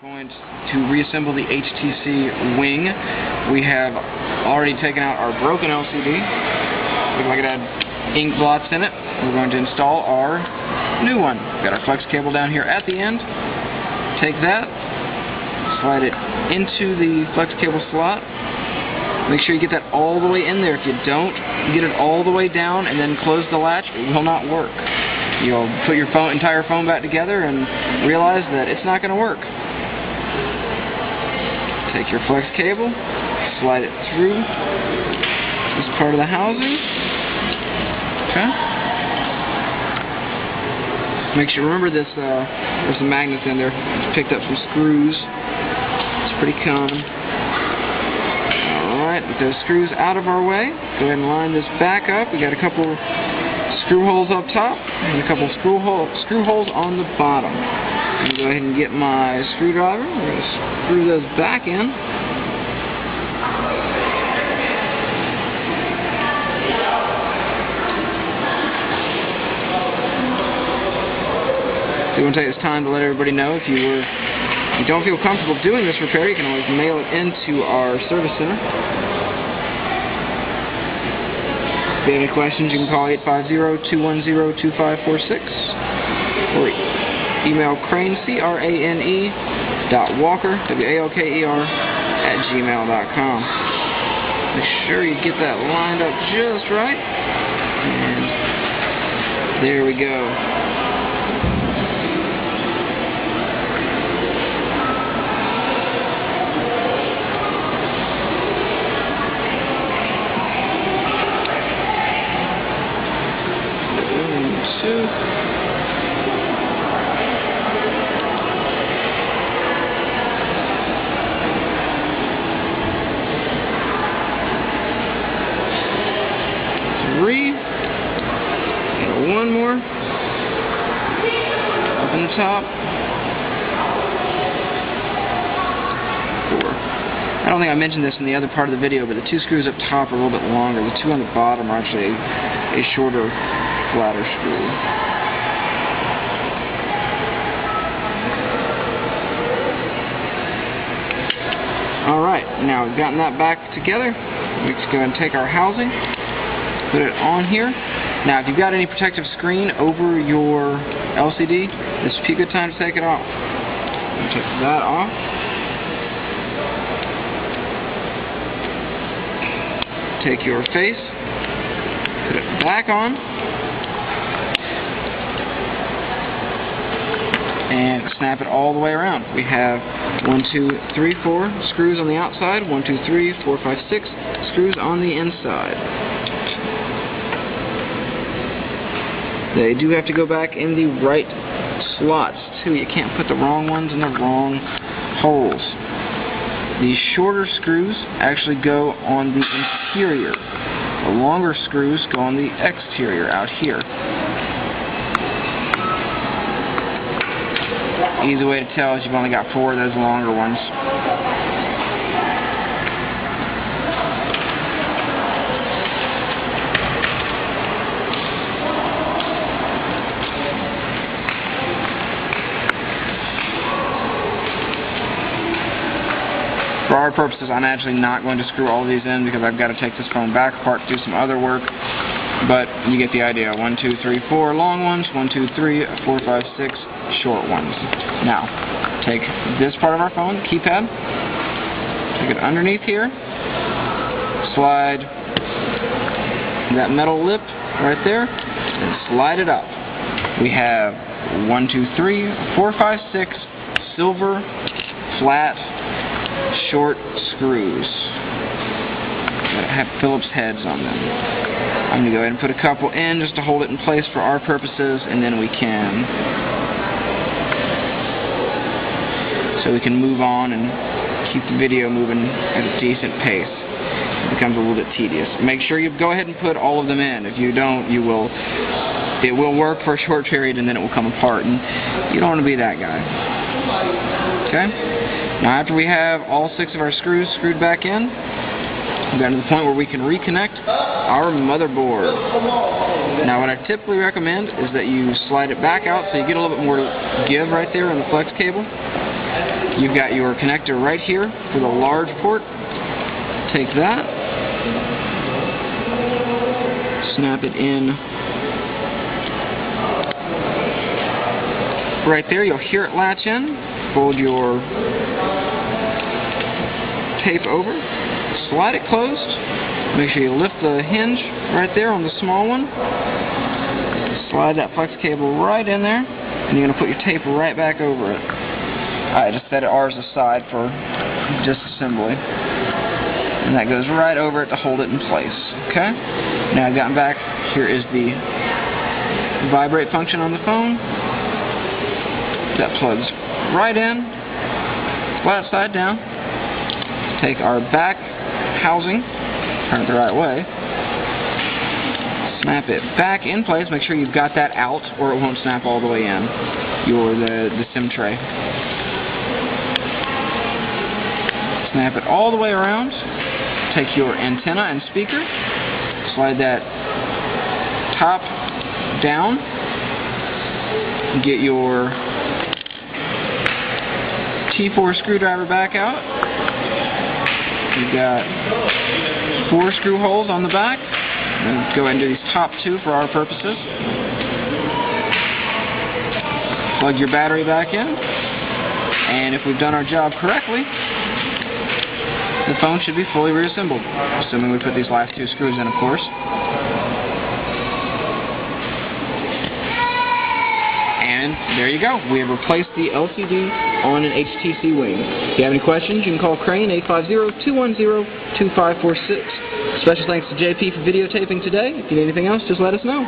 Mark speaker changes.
Speaker 1: Going to reassemble the HTC wing. We have already taken out our broken LCD. Looked like it had ink blots in it. We're going to install our new one. We've got our flex cable down here at the end. Take that, slide it into the flex cable slot. Make sure you get that all the way in there. If you don't get it all the way down and then close the latch, it will not work. You'll put your entire phone back together and realize that it's not going to work. Take your flex cable, slide it through this part of the housing. Okay. Make sure, remember this, there's some magnets in there. Just picked up some screws. It's pretty common. Alright, with those screws out of our way, go ahead and line this back up. We got a couple screw holes up top and a couple screw holes on the bottom. I'm going to go ahead and get my screwdriver. I'm going to screw those back in. So you want to take this time to let everybody know if you don't feel comfortable doing this repair, you can always mail it into our service center. If you have any questions, you can call 850-210-2546 or email crane, C-R-A-N-E, .walker, W-A-L-K-E-R, @gmail.com. Make sure you get that lined up just right. And there we go. Two. Three. And one more. Up in the top. Four. I don't think I mentioned this in the other part of the video, but the two screws up top are a little bit longer. The two on the bottom are actually a shorter, flatter screw. Alright, now we've gotten that back together. Let's go ahead and take our housing, put it on here. Now if you've got any protective screen over your LCD, this would be a good time to take it off. Take that off. Take your face, put it back on, and snap it all the way around. We have 1, 2, 3, 4 screws on the outside, 1, 2, 3, 4, 5, 6 screws on the inside. They do have to go back in the right slots too. You can't put the wrong ones in the wrong holes. These shorter screws actually go on the interior. The longer screws go on the exterior out here. Easy way to tell is you've only got 4 of those longer ones. For our purposes, I'm actually not going to screw all of these in because I've got to take this phone back apart to do some other work. But you get the idea. 1, 2, 3, 4 long ones, 1, 2, 3, 4, 5, 6 short ones. Now, take this part of our phone, keypad, take it underneath here, slide that metal lip right there, and slide it up. We have 1, 2, 3, 4, 5, 6 silver, flat, short screws that have Phillips heads on them. I'm going to go ahead and put a couple in just to hold it in place for our purposes, and then we can move on and keep the video moving at a decent pace. It becomes a little bit tedious. Make sure you go ahead and put all of them in. If you don't, it will work for a short period and then it will come apart, and you don't want to be that guy. Okay? Now after we have all 6 of our screws screwed back in, we've gotten to the point where we can reconnect our motherboard. Now what I typically recommend is that you slide it back out so you get a little bit more give right there on the flex cable. You've got your connector right here for the large port. Take that, snap it in right there. You'll hear it latch in. Fold your tape over, slide it closed. Make sure you lift the hinge right there on the small one. Slide that flex cable right in there, and you're going to put your tape right back over it. Alright, just set ours aside for disassembly. And that goes right over it to hold it in place. Okay? Now I've gotten back. Here is the vibrate function on the phone. That plugs right in, flat side down. Take our back housing, turn it the right way. Snap it back in place. Make sure you've got that out or it won't snap all the way in. The SIM tray. Snap it all the way around. Take your antenna and speaker. Slide that top down. Get your T4 screwdriver back out. You've got 4 screw holes on the back. And go ahead and do these top 2 for our purposes. Plug your battery back in. And if we've done our job correctly, the phone should be fully reassembled, assuming we put these last 2 screws in, of course. And there you go. We have replaced the LCD on an HTC Wing. If you have any questions, you can call Crane 850-210-2546. Special thanks to JP for videotaping today. If you need anything else, just let us know.